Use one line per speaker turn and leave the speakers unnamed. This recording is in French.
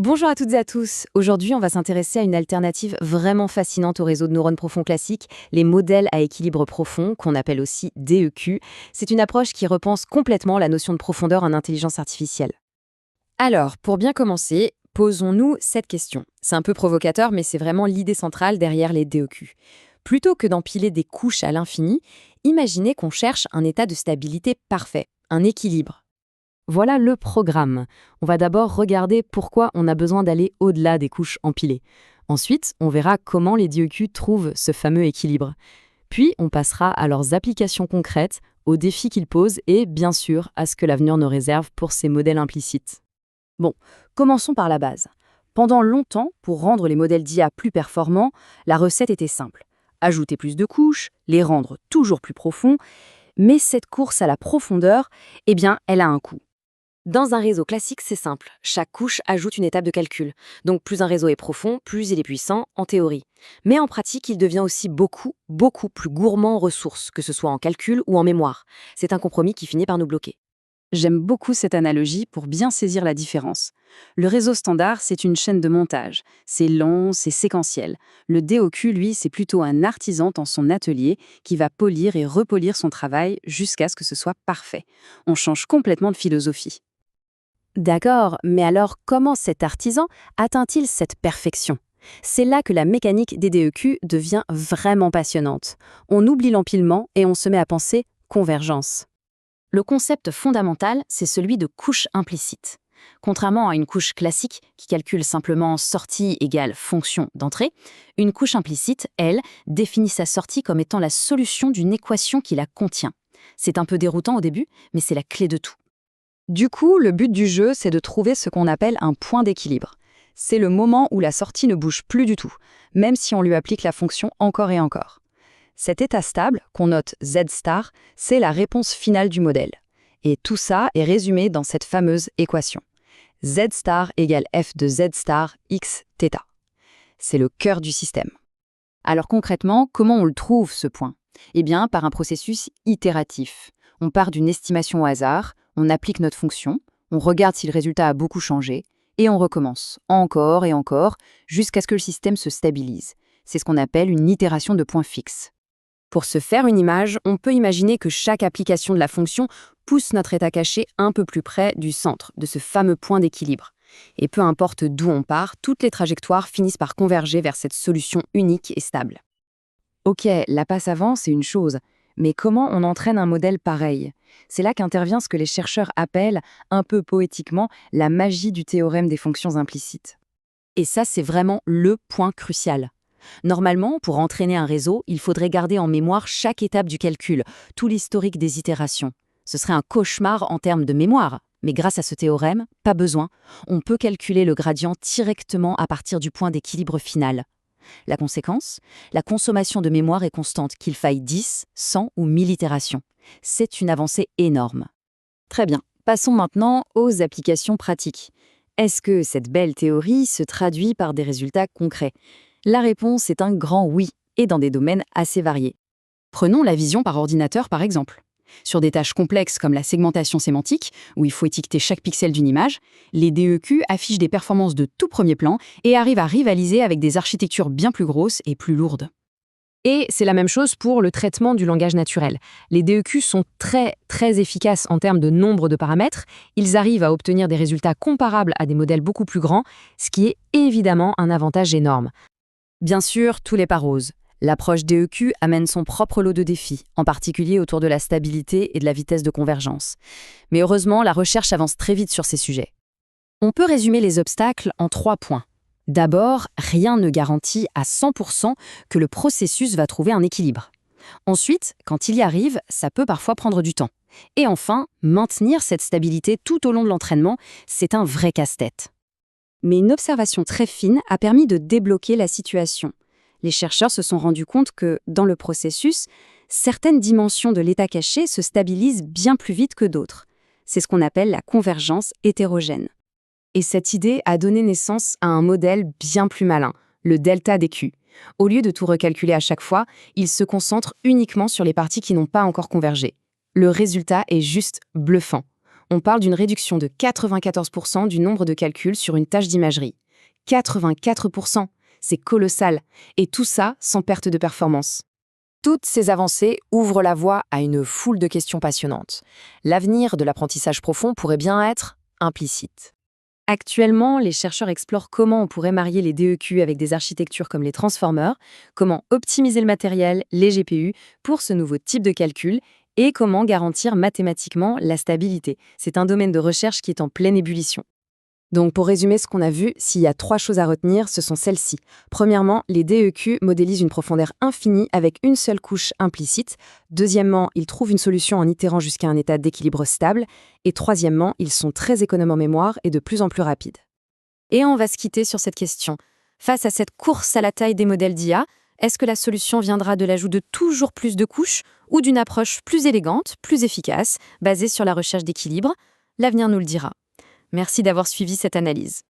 Bonjour à toutes et à tous. Aujourd'hui, on va s'intéresser à une alternative vraiment fascinante au réseau de neurones profonds classiques, les modèles à équilibre profond, qu'on appelle aussi DEQ. C'est une approche qui repense complètement la notion de profondeur en intelligence artificielle. Alors, pour bien commencer, posons-nous cette question. C'est un peu provocateur, mais c'est vraiment l'idée centrale derrière les DEQ. Plutôt que d'empiler des couches à l'infini, imaginez qu'on cherche un état de stabilité parfait, un équilibre. Voilà le programme. On va d'abord regarder pourquoi on a besoin d'aller au-delà des couches empilées. Ensuite, on verra comment les DEQ trouvent ce fameux équilibre. Puis, on passera à leurs applications concrètes, aux défis qu'ils posent et, bien sûr, à ce que l'avenir nous réserve pour ces modèles implicites. Bon, commençons par la base. Pendant longtemps, pour rendre les modèles d'IA plus performants, la recette était simple. Ajouter plus de couches, les rendre toujours plus profonds, mais cette course à la profondeur, eh bien, elle a un coût. Dans un réseau classique, c'est simple. Chaque couche ajoute une étape de calcul. Donc plus un réseau est profond, plus il est puissant, en théorie. Mais en pratique, il devient aussi beaucoup plus gourmand en ressources, que ce soit en calcul ou en mémoire. C'est un compromis qui finit par nous bloquer.
J'aime beaucoup cette analogie pour bien saisir la différence. Le réseau standard, c'est une chaîne de montage. C'est lent, c'est séquentiel. Le DOQ, lui, c'est plutôt un artisan dans son atelier qui va polir et repolir son travail jusqu'à ce que ce soit parfait. On change complètement de philosophie.
D'accord, mais alors comment cet artisan atteint-il cette perfection? C'est là que la mécanique des DEQ devient vraiment passionnante. On oublie l'empilement et on se met à penser convergence. Le concept fondamental, c'est celui de couche implicite. Contrairement à une couche classique qui calcule simplement sortie égale fonction d'entrée, une couche implicite, elle, définit sa sortie comme étant la solution d'une équation qui la contient. C'est un peu déroutant au début, mais c'est la clé de tout.
Du coup, le but du jeu, c'est de trouver ce qu'on appelle un point d'équilibre. C'est le moment où la sortie ne bouge plus du tout, même si on lui applique la fonction encore et encore. Cet état stable, qu'on note Z star, c'est la réponse finale du modèle. Et tout ça est résumé dans cette fameuse équation. Z star égale f de Z star x θ. C'est le cœur du système. Alors concrètement, comment on le trouve, ce point? Eh bien, par un processus itératif. On part d'une estimation au hasard, on applique notre fonction, on regarde si le résultat a beaucoup changé, et on recommence, encore et encore, jusqu'à ce que le système se stabilise. C'est ce qu'on appelle une itération de points fixes. Pour se faire une image, on peut imaginer que chaque application de la fonction pousse notre état caché un peu plus près du centre, de ce fameux point d'équilibre. Et peu importe d'où on part, toutes les trajectoires finissent par converger vers cette solution unique et stable. Ok, la passe avant, c'est une chose, mais comment on entraîne un modèle pareil? C'est là qu'intervient ce que les chercheurs appellent, un peu poétiquement, la magie du théorème des fonctions implicites. Et ça, c'est vraiment le point crucial. Normalement, pour entraîner un réseau, il faudrait garder en mémoire chaque étape du calcul, tout l'historique des itérations. Ce serait un cauchemar en termes de mémoire. Mais grâce à ce théorème, pas besoin, on peut calculer le gradient directement à partir du point d'équilibre final. La conséquence? La consommation de mémoire est constante, qu'il faille 10, 100 ou 1000 itérations. C'est une avancée énorme. Très bien, passons maintenant aux applications pratiques. Est-ce que cette belle théorie se traduit par des résultats concrets? La réponse est un grand oui, et dans des domaines assez variés. Prenons la vision par ordinateur par exemple. Sur des tâches complexes comme la segmentation sémantique, où il faut étiqueter chaque pixel d'une image, les DEQ affichent des performances de tout premier plan et arrivent à rivaliser avec des architectures bien plus grosses et plus lourdes. Et c'est la même chose pour le traitement du langage naturel. Les DEQ sont très efficaces en termes de nombre de paramètres. Ils arrivent à obtenir des résultats comparables à des modèles beaucoup plus grands, ce qui est évidemment un avantage énorme. Bien sûr, tout n'est pas rose. L'approche DEQ amène son propre lot de défis, en particulier autour de la stabilité et de la vitesse de convergence. Mais heureusement, la recherche avance très vite sur ces sujets. On peut résumer les obstacles en 3 points. D'abord, rien ne garantit à 100% que le processus va trouver un équilibre. Ensuite, quand il y arrive, ça peut parfois prendre du temps. Et enfin, maintenir cette stabilité tout au long de l'entraînement, c'est un vrai casse-tête. Mais une observation très fine a permis de débloquer la situation. Les chercheurs se sont rendus compte que, dans le processus, certaines dimensions de l'état caché se stabilisent bien plus vite que d'autres. C'est ce qu'on appelle la convergence hétérogène. Et cette idée a donné naissance à un modèle bien plus malin, le delta DQ. Au lieu de tout recalculer à chaque fois, il se concentre uniquement sur les parties qui n'ont pas encore convergé. Le résultat est juste bluffant.
On parle d'une réduction de 94% du nombre de calculs sur une tâche d'imagerie. 84%, c'est colossal. Et tout ça sans perte de performance.
Toutes ces avancées ouvrent la voie à une foule de questions passionnantes. L'avenir de l'apprentissage profond pourrait bien être implicite.
Actuellement, les chercheurs explorent comment on pourrait marier les DEQ avec des architectures comme les transformers, comment optimiser le matériel, les GPU, pour ce nouveau type de calcul, et comment garantir mathématiquement la stabilité. C'est un domaine de recherche qui est en pleine ébullition. Donc pour résumer ce qu'on a vu, s'il y a 3 choses à retenir, ce sont celles-ci. Premièrement, les DEQ modélisent une profondeur infinie avec une seule couche implicite. Deuxièmement, ils trouvent une solution en itérant jusqu'à un état d'équilibre stable. Et troisièmement, ils sont très économes en mémoire et de plus en plus rapides. Et on va se quitter sur cette question. Face à cette course à la taille des modèles d'IA, est-ce que la solution viendra de l'ajout de toujours plus de couches ou d'une approche plus élégante, plus efficace, basée sur la recherche d'équilibre? L'avenir nous le dira. Merci d'avoir suivi cette analyse.